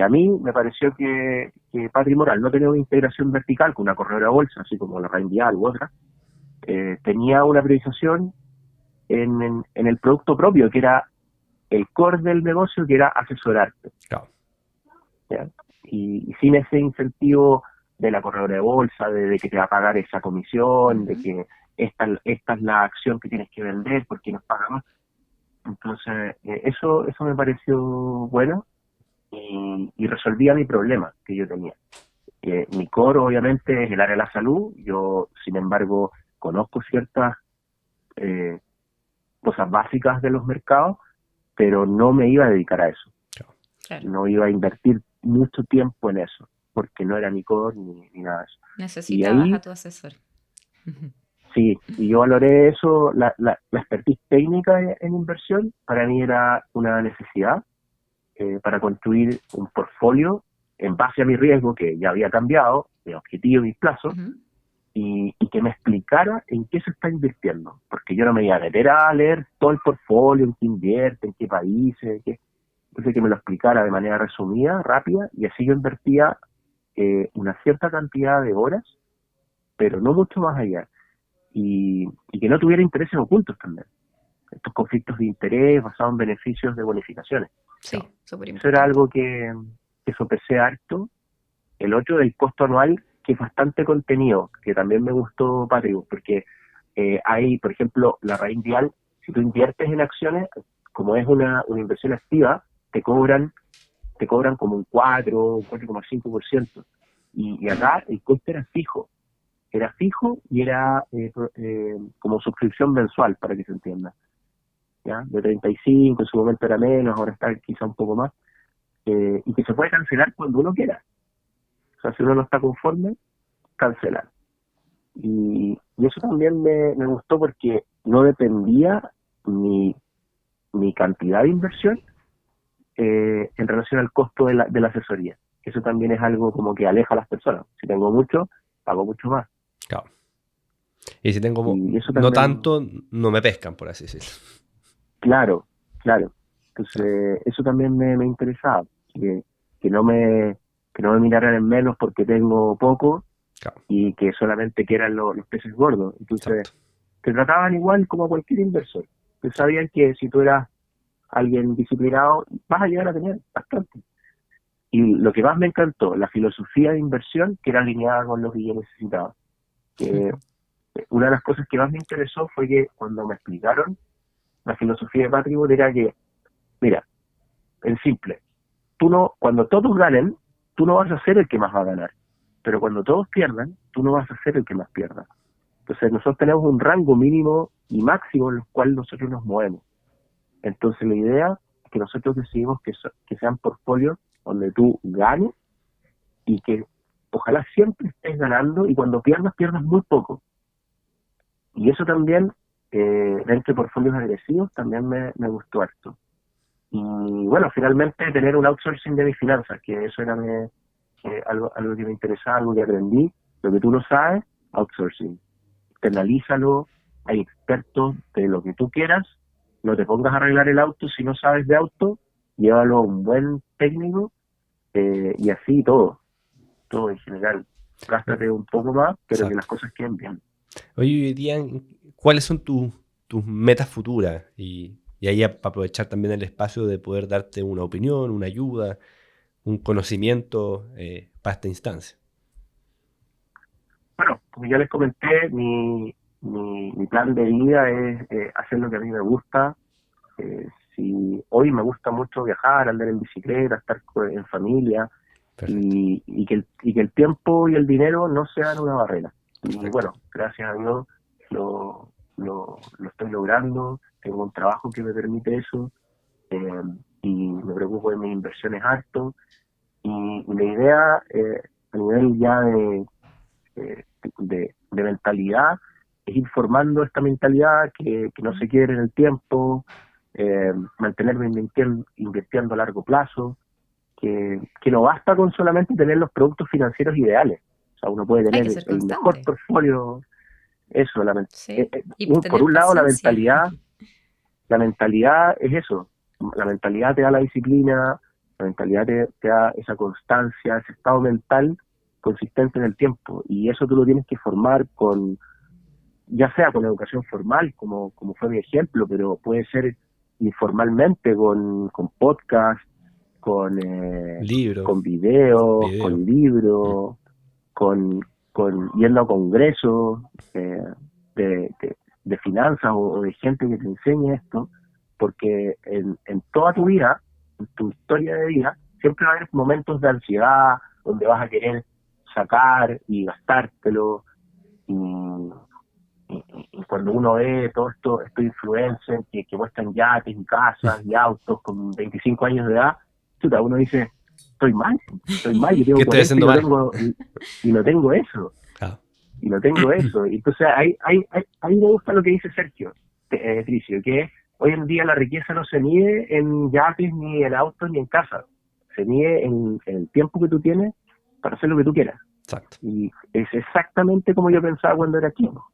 a mí me pareció que Patrimon, al no tener una integración vertical con una corredora de bolsa, así como la Reinvial u otra, tenía una priorización en el producto propio, que era el core del negocio, que era asesorarte. Claro. ¿Ya? Y sin ese incentivo de la corredora de bolsa, de que te va a pagar esa comisión, de que esta es la acción que tienes que vender porque nos paga más. Entonces, eso me pareció bueno, y resolvía mi problema que yo tenía. Mi core, obviamente, es el área de la salud. Yo, sin embargo, conozco ciertas cosas básicas de los mercados, pero no me iba a dedicar a eso. Claro. No iba a invertir mucho tiempo en eso, porque no era mi core ni nada de eso. Necesitabas a tu asesor. Sí, y yo valoré eso, la expertise técnica en inversión, para mí era una necesidad para construir un portfolio en base a mi riesgo, que ya había cambiado, mi objetivo y mis plazos, y que me explicara en qué se está invirtiendo, porque yo no me iba a meter a leer todo el portfolio, en qué invierte, en qué países, entonces que me lo explicara de manera resumida, rápida, y así yo invertía una cierta cantidad de horas, pero no mucho más allá, y que no tuviera intereses ocultos también, estos conflictos de interés basados en beneficios de bonificaciones. Sí, súper importante. Eso era algo que sopesé harto. El otro, del costo anual, que es bastante contenido, que también me gustó, Patrimon, porque hay, por ejemplo, la Reinvial, si tú inviertes en acciones, como es una inversión activa, te cobran como un 4,5%. Y acá el coste era fijo y era como suscripción mensual, para que se entienda. ¿Ya? De 35, en su momento era menos, ahora está quizá un poco más, y que se puede cancelar cuando uno quiera. O sea, si uno no está conforme, cancelar. Y eso también me gustó, porque no dependía mi cantidad de inversión en relación al costo de la asesoría. Eso también es algo como que aleja a las personas. Si tengo mucho, pago mucho más. Claro. Y si tengo Y eso no también, tanto, no me pescan, por así decirlo. claro. Entonces, eso también me interesaba, que no me, que no me miraran en menos porque tengo poco Claro, y que solamente quieran los peces gordos. Entonces, exacto. te trataban igual como a cualquier inversor. Que sabían que si tú eras alguien disciplinado, vas a llegar a tener bastante. Y lo que más me encantó, la filosofía de inversión que era alineada con lo que yo necesitaba. Que una de las cosas que más me interesó fue que cuando me explicaron la filosofía de Patrimon era que, mira, en simple, cuando todos ganen, tú no vas a ser el que más va a ganar. Pero cuando todos pierdan, tú no vas a ser el que más pierda. Entonces nosotros tenemos un rango mínimo y máximo en los cuales nosotros nos movemos. Entonces la idea es que nosotros decidimos que sean portfolios donde tú ganes y que ojalá siempre estés ganando y cuando pierdas muy poco. Y eso también, dentro de portfolios agresivos, también me gustó harto. Y bueno, finalmente tener un outsourcing de mis finanzas, que eso era algo que me interesaba, algo que aprendí. Lo que tú no sabes, outsourcing. Externalízalo, hay expertos de lo que tú quieras, no te pongas a arreglar el auto si no sabes de auto, llévalo a un buen técnico y así todo en general. Gástate un poco más, pero Exacto. que las cosas queden bien. Oye, hoy día, ¿cuáles son tus metas futuras? Y ahí para aprovechar también el espacio de poder darte una opinión, una ayuda, un conocimiento para esta instancia. Bueno, como ya les comenté, mi plan de vida es hacer lo que a mí me gusta. Si hoy me gusta mucho viajar, andar en bicicleta, estar en familia, Perfecto. y que el tiempo y el dinero no sean una barrera. Perfecto. Y bueno, gracias a Dios lo estoy logrando, tengo un trabajo que me permite eso, y me preocupo de mis inversiones harto, y la idea a nivel ya de mentalidad es ir formando esta mentalidad que no se quiere en el tiempo, mantenerme invirtiendo a largo plazo, que no basta con solamente tener los productos financieros ideales. O sea, uno puede Hay tener que ser el mejor constante. portfolio, eso, Sí. Y por tener un lado paciencia. la mentalidad es eso, la mentalidad te da la disciplina, la mentalidad te da esa constancia, ese estado mental consistente en el tiempo, y eso tú lo tienes que formar ya sea con educación formal, como fue mi ejemplo, pero puede ser informalmente con podcast, con Libro, videos, video. con libros, con yendo a congresos de finanzas o de gente que te enseñe esto, porque en toda tu vida, en tu historia de vida, siempre va a haber momentos de ansiedad donde vas a querer sacar y gastártelo, y cuando uno ve todo estos influencers que muestran yates y casas y autos con 25 años de edad, chuta, uno dice, estoy mal, yo tengo ¿Qué estoy 40 haciendo mal? y no tengo eso. Claro. Y no tengo eso. Y entonces ahí me gusta lo que dice Sergio Tricio, que hoy en día la riqueza no se mide en yates, ni en autos, ni en casas. Se mide en el tiempo que tú tienes para hacer lo que tú quieras. Exacto. Y es exactamente como yo pensaba cuando era chico.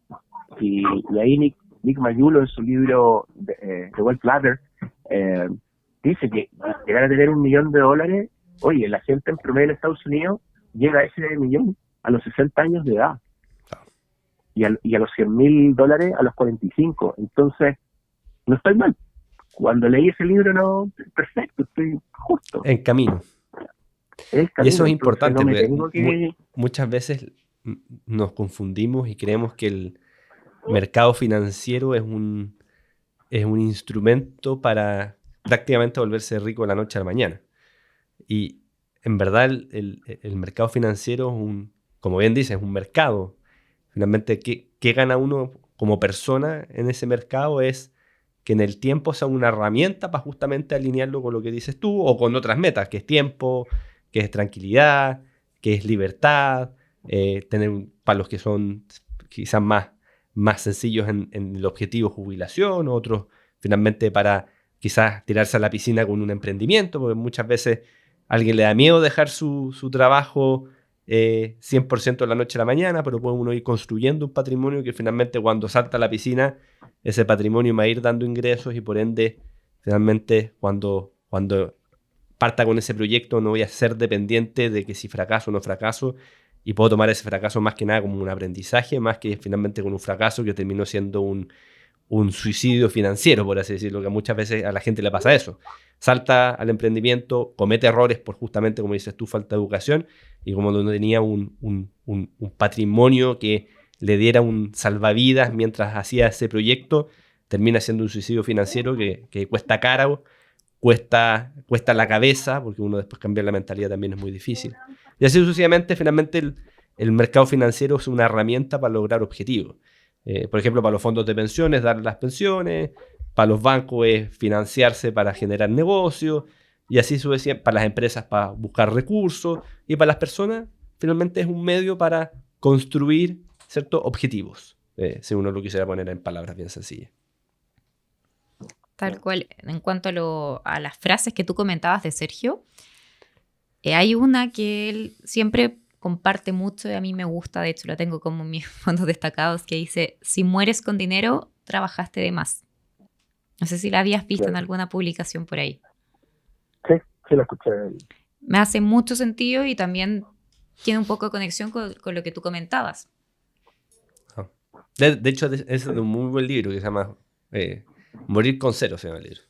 Y ahí Nick Mayulo, en su libro The Wealth Ladder, dice que llegar a tener $1 millón, oye, la gente en promedio en Estados Unidos llega a ese millón a los 60 años de edad. Y a los $100,000 a los 45. Entonces, no estoy mal. Cuando leí ese libro, no, perfecto, estoy justo. En camino. Y eso es importante, no me porque tengo que... muchas veces nos confundimos y creemos que el mercado financiero es un instrumento para prácticamente volverse rico de la noche a la mañana. Y en verdad el mercado financiero es como bien dices, es un mercado. Finalmente, ¿qué gana uno como persona en ese mercado? Es que en el tiempo sea una herramienta para justamente alinearlo con lo que dices tú o con otras metas, que es tiempo, que es tranquilidad, que es libertad, para los que son quizás más sencillos en el objetivo jubilación, otros finalmente para quizás tirarse a la piscina con un emprendimiento, porque muchas veces a alguien le da miedo dejar su trabajo 100% de la noche a la mañana, pero puede uno ir construyendo un patrimonio que finalmente cuando salta a la piscina, ese patrimonio va a ir dando ingresos y por ende, finalmente, cuando parta con ese proyecto no voy a ser dependiente de que si fracaso o no fracaso y puedo tomar ese fracaso más que nada como un aprendizaje, más que finalmente con un fracaso que terminó siendo un suicidio financiero, por así decirlo, que muchas veces a la gente le pasa eso. Salta al emprendimiento, comete errores por justamente, como dices tú, falta de educación y como no tenía un patrimonio que le diera un salvavidas mientras hacía ese proyecto, termina siendo un suicidio financiero que cuesta caro, cuesta la cabeza, porque uno después cambiar la mentalidad también es muy difícil. Y así sucesivamente, finalmente el mercado financiero es una herramienta para lograr objetivos. Por ejemplo, para los fondos de pensiones, dar las pensiones, para los bancos es financiarse para generar negocios, y así sucesivamente, para las empresas para buscar recursos, y para las personas finalmente es un medio para construir ciertos objetivos, si uno lo quisiera poner en palabras bien sencillas. Tal cual. En cuanto a las frases que tú comentabas de Sergio, hay una que él siempre comparte mucho y a mí me gusta, de hecho la tengo como en mis fondos destacados, que dice: si mueres con dinero, trabajaste de más. No sé si la habías visto en alguna publicación por ahí. Sí, la escuché. Me hace mucho sentido y también tiene un poco de conexión con lo que tú comentabas. De hecho, es de un muy buen libro que se llama Morir con cero, se llama el libro.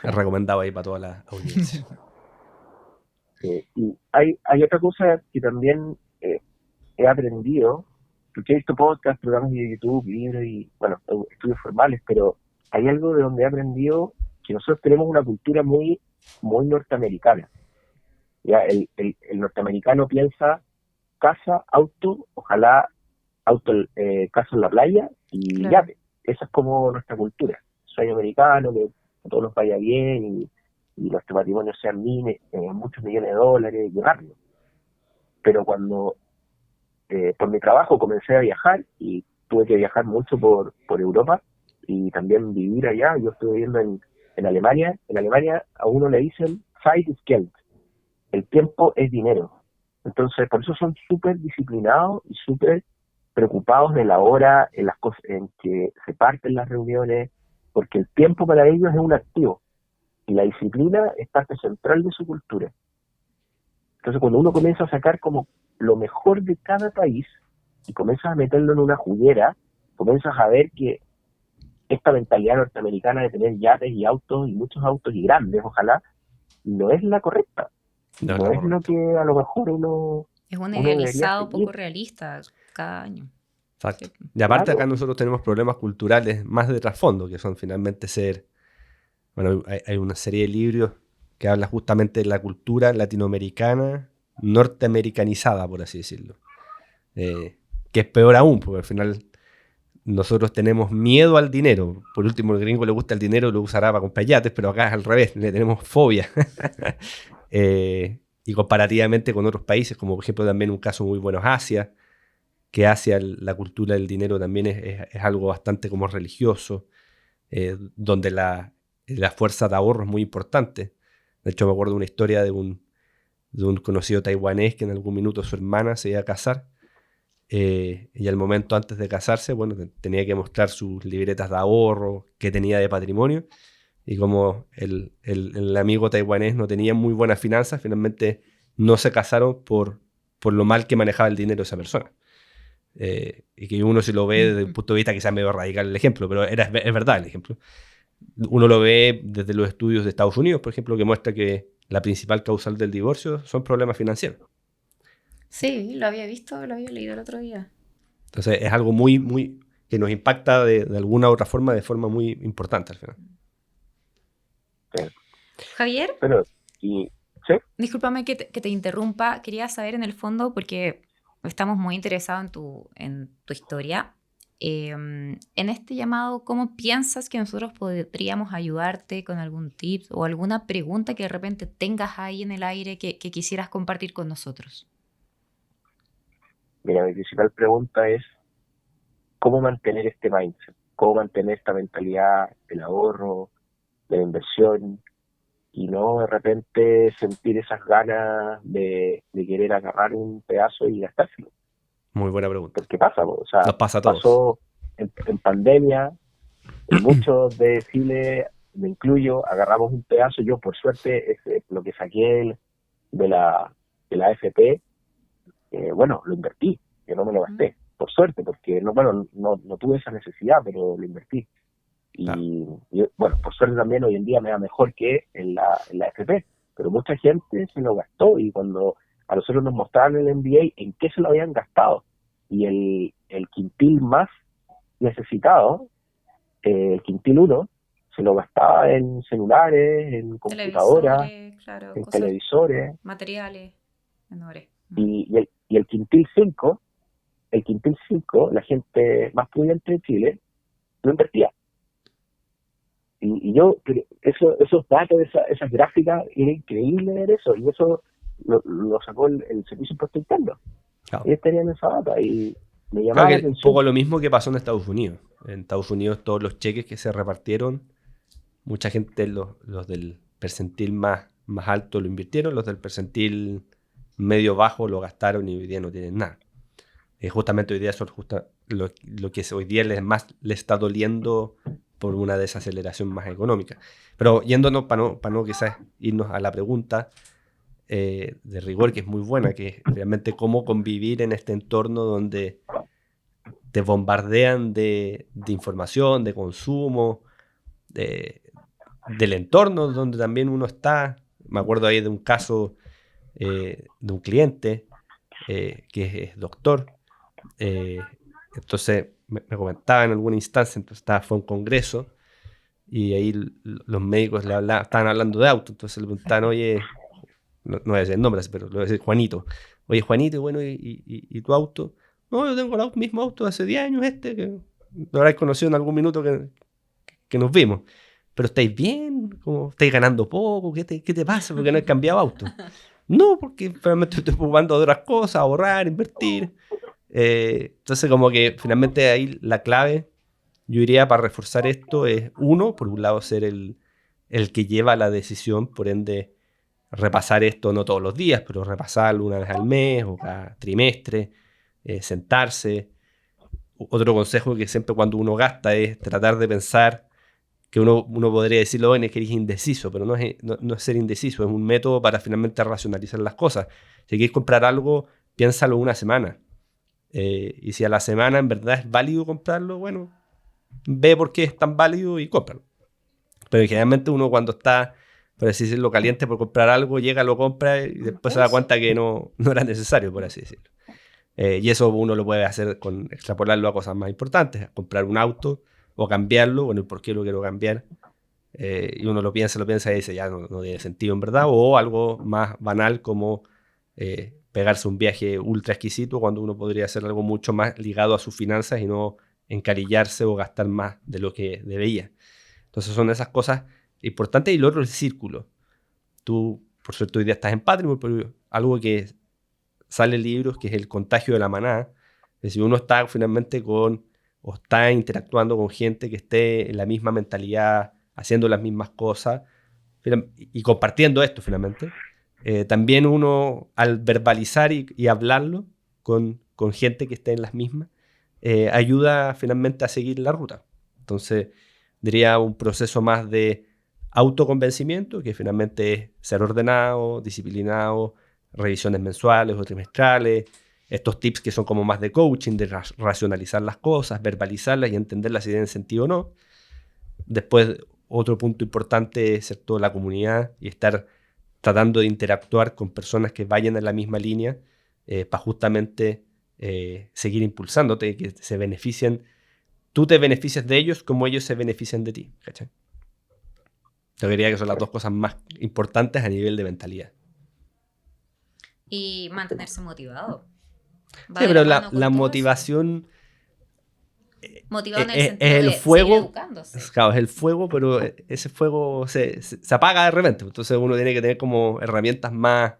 Es recomendado ahí para toda la audiencia. Y hay otra cosa que también he aprendido, porque he visto podcasts, programas de YouTube, libros y, bueno, estudios formales, pero hay algo de donde he aprendido que nosotros tenemos una cultura muy, muy norteamericana. Ya, el norteamericano piensa casa, auto, ojalá auto, casa en la playa y Claro. yate. Esa es como nuestra cultura. Sueño americano, que a todos nos vaya bien y nuestro patrimonio sean muchos millones de dólares y rápido. Pero cuando por mi trabajo comencé a viajar y tuve que viajar mucho por Europa y también vivir allá. Yo estuve viviendo en Alemania. En Alemania a uno le dicen Zeit ist Geld. El tiempo es dinero. Entonces, por eso son súper disciplinados y súper preocupados de la hora, en las cosas, en que se parten las reuniones, porque el tiempo para ellos es un activo y la disciplina es parte central de su cultura. Entonces, cuando uno comienza a sacar como lo mejor de cada país y comienzas a meterlo en una juguera, comienzas a ver que esta mentalidad norteamericana de tener yates y autos, y muchos autos y grandes, ojalá, no es la correcta. No es lo que a lo mejor uno... Es un uno debería idealizado seguir. poco realista cada año. Exacto. Sí. Y aparte Claro. acá nosotros tenemos problemas culturales más de trasfondo, que son finalmente bueno, hay una serie de libros que habla justamente de la cultura latinoamericana norteamericanizada, por así decirlo. Que es peor aún, porque al final nosotros tenemos miedo al dinero. Por último, el gringo le gusta el dinero, lo usará para comprar yates, pero acá es al revés, le tenemos fobia. Y comparativamente con otros países, como por ejemplo también un caso muy bueno es Asia, que Asia la cultura del dinero también es algo bastante como religioso, donde la fuerza de ahorro es muy importante. De hecho, me acuerdo de una historia de un conocido taiwanés que en algún minuto su hermana se iba a casar, y al momento antes de casarse, bueno, tenía que mostrar sus libretas de ahorro que tenía de patrimonio, y como el amigo taiwanés no tenía muy buenas finanzas, finalmente no se casaron por lo mal que manejaba el dinero esa persona. Y que uno si lo ve desde un punto de vista quizás medio radical el ejemplo, pero es verdad el ejemplo. Uno lo ve desde los estudios de Estados Unidos, por ejemplo, que muestra que la principal causal del divorcio son problemas financieros. Sí, lo había visto, lo había leído el otro día. Entonces es algo muy, muy que nos impacta de alguna u otra forma, de forma muy importante al final. Javier, Pero, y sí, discúlpame que te interrumpa. Quería saber en el fondo, porque estamos muy interesados en tu historia. En este llamado, ¿cómo piensas que nosotros podríamos ayudarte con algún tip o alguna pregunta que de repente tengas ahí en el aire que quisieras compartir con nosotros? mira, mi principal pregunta es cómo mantener este mindset, cómo mantener esta mentalidad del ahorro, de la inversión, y no de repente sentir esas ganas de querer agarrar un pedazo y gastárselo. Muy buena pregunta. Porque pasa, o sea, Nos pasa a todos. pasó en pandemia, muchos de Chile, me incluyo, agarramos un pedazo. Yo, por suerte, lo que saqué de la AFP, bueno, lo invertí, que no me lo gasté, por suerte, porque no tuve esa necesidad, pero lo invertí. Y bueno, por suerte también hoy en día me va mejor que en la AFP, pero mucha gente se lo gastó, y cuando a nosotros nos mostraron el MBA en qué se lo habían gastado, y el quintil más necesitado, el quintil 1, se lo gastaba en celulares, en computadoras, claro, en televisores, materiales menores. y el quintil 5, la gente más pudiente de Chile lo invertía. Y yo, esos datos, esas gráficas, era increíble ver eso, y eso lo sacó el Servicio de Impuesto Interno. Claro. Ellos tenían esa data y me llamaba la Un atención. poco lo mismo que pasó en Estados Unidos. En Estados Unidos todos los cheques que se repartieron, mucha gente, los del percentil más alto lo invirtieron, los del percentil medio bajo lo gastaron y hoy día no tienen nada. Justamente hoy día eso es lo que hoy día le está doliendo por una desaceleración más económica. Pero yéndonos, para no quizás irnos a la pregunta de rigor, que es muy buena, que es realmente cómo convivir en este entorno donde te bombardean de información, de consumo, del entorno donde también uno está. Me acuerdo ahí de un caso de un cliente que es doctor. Entonces me comentaba en alguna instancia, entonces fue a un congreso y ahí los médicos estaban hablando de auto, entonces le preguntaban, oye, no voy a decir nombres, pero le voy a decir Juanito. Oye, Juanito, bueno, ¿y tu auto? No, yo tengo el mismo auto de hace 10 años que lo habréis conocido en algún minuto que nos vimos. Pero ¿estáis bien? ¿Cómo estáis ganando poco? ¿Qué te pasa? ¿Por qué no has cambiado auto? No, porque realmente estoy ocupando de otras cosas, ahorrar, invertir. Entonces como que finalmente ahí la clave, yo diría, para reforzar esto es, uno, por un lado ser el que lleva la decisión, por ende repasar esto no todos los días, pero repasarlo una vez al mes o cada trimestre, sentarse. Otro consejo que siempre cuando uno gasta es tratar de pensar que uno podría decirlo, bueno, es que eres indeciso, pero no es ser indeciso, es un método para finalmente racionalizar las cosas. Si quieres comprar algo, piénsalo una semana. Y si a la semana en verdad es válido comprarlo, bueno, ve por qué es tan válido y cómpralo. Pero generalmente uno cuando está, por así decirlo, caliente por comprar algo, llega, lo compra y después se da cuenta que no era necesario, por así decirlo. Y eso uno lo puede hacer con extrapolarlo a cosas más importantes, a comprar un auto o cambiarlo, bueno, ¿por qué lo quiero cambiar? Y uno lo piensa y dice, ya no tiene sentido en verdad, o algo más banal como pegarse un viaje ultra exquisito cuando uno podría hacer algo mucho más ligado a sus finanzas y no encarillarse o gastar más de lo que debía. Entonces son esas cosas importantes. Y lo otro es el círculo. Tú, por suerte, hoy día estás en Patrimony, pero algo que sale en libros, que es el contagio de la manada. Es decir, uno está finalmente o está interactuando con gente que esté en la misma mentalidad, haciendo las mismas cosas y compartiendo esto finalmente. También uno, al verbalizar y hablarlo con gente que esté en las mismas, ayuda finalmente a seguir la ruta. Entonces, diría un proceso más de autoconvencimiento, que finalmente es ser ordenado, disciplinado, revisiones mensuales o trimestrales, estos tips que son como más de coaching, de racionalizar las cosas, verbalizarlas y entenderlas si tienen sentido o no. Después, otro punto importante es ser toda la comunidad y estar tratando de interactuar con personas que vayan en la misma línea para justamente seguir impulsándote, que se beneficien. Tú te beneficias de ellos como ellos se benefician de ti, ¿cachai? Yo diría que son las dos cosas más importantes a nivel de mentalidad. Y mantenerse motivado. Sí, pero la motivación... Motivado en el es sentido el de fuego, seguir educándose. claro, es el fuego, pero ese fuego se apaga de repente. Entonces uno tiene que tener como herramientas más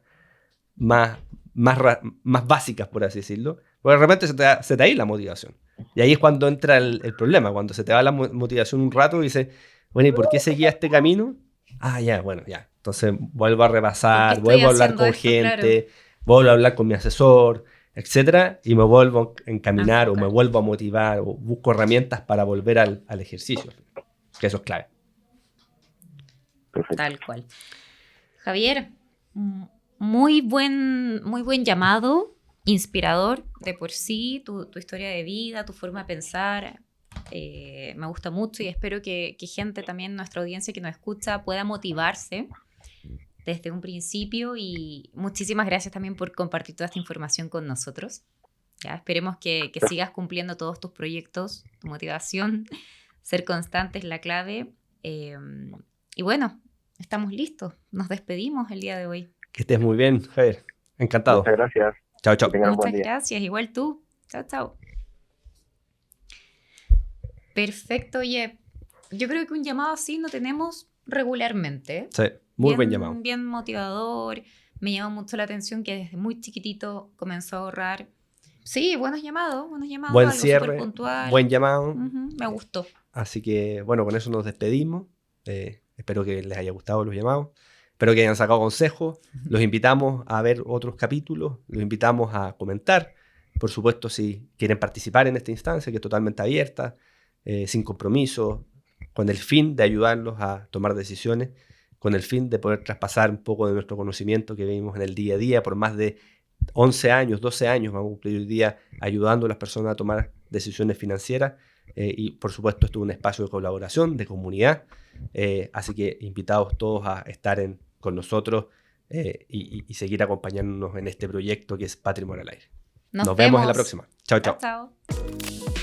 básicas, por así decirlo. Porque de repente se te va a ir la motivación. Y ahí es cuando entra el problema, cuando se te va la motivación un rato y dices, bueno, ¿y por qué seguía este camino? Ah, ya, bueno, ya. Entonces vuelvo a repasar, ¿Por qué estoy vuelvo a hablar haciendo con esto? gente, vuelvo a hablar con mi asesor, etcétera, y me vuelvo a encaminar o me Enfocar. vuelvo a motivar o busco herramientas para volver al ejercicio. Que eso es clave. Perfecto. Tal cual. Javier, muy buen llamado, inspirador de por sí, tu historia de vida, tu forma de pensar. Me gusta mucho y espero que gente también, nuestra audiencia que nos escucha, pueda motivarse desde un principio, y muchísimas gracias también por compartir toda esta información con nosotros. Ya, esperemos que sigas cumpliendo todos tus proyectos, tu motivación, ser constante es la clave. Y bueno, estamos listos, nos despedimos el día de hoy. Que estés muy bien, Javier. Encantado. Muchas gracias. Chao, chao. Que tengan un buen Muchas día. gracias, igual tú. Chao, chao. Perfecto, oye, yo creo que un llamado así no tenemos regularmente. Sí, muy Bien- buen llamado. Bien motivador. Me llama mucho la atención que desde muy chiquitito comenzó a ahorrar. Sí, buenos llamados, Buen algo cierre, súper puntual. buen llamado. Ujú, me gustó. Así que, bueno, con eso nos despedimos. Espero que les haya gustado los llamados. Espero que hayan sacado consejos. Los invitamos a ver otros capítulos. Los invitamos a comentar. Por supuesto, si quieren participar en esta instancia, que es totalmente abierta, sin compromiso, con el fin de ayudarlos a tomar decisiones, con el fin de poder traspasar un poco de nuestro conocimiento que vivimos en el día a día por más de 11 años, 12 años, vamos a cumplir hoy día ayudando a las personas a tomar decisiones financieras. Y por supuesto esto es un espacio de colaboración, de comunidad, así que invitados todos a estar con nosotros y seguir acompañándonos en este proyecto que es Patrimonio al Aire. Nos vemos en la próxima. Chao, chao. Chao, chao.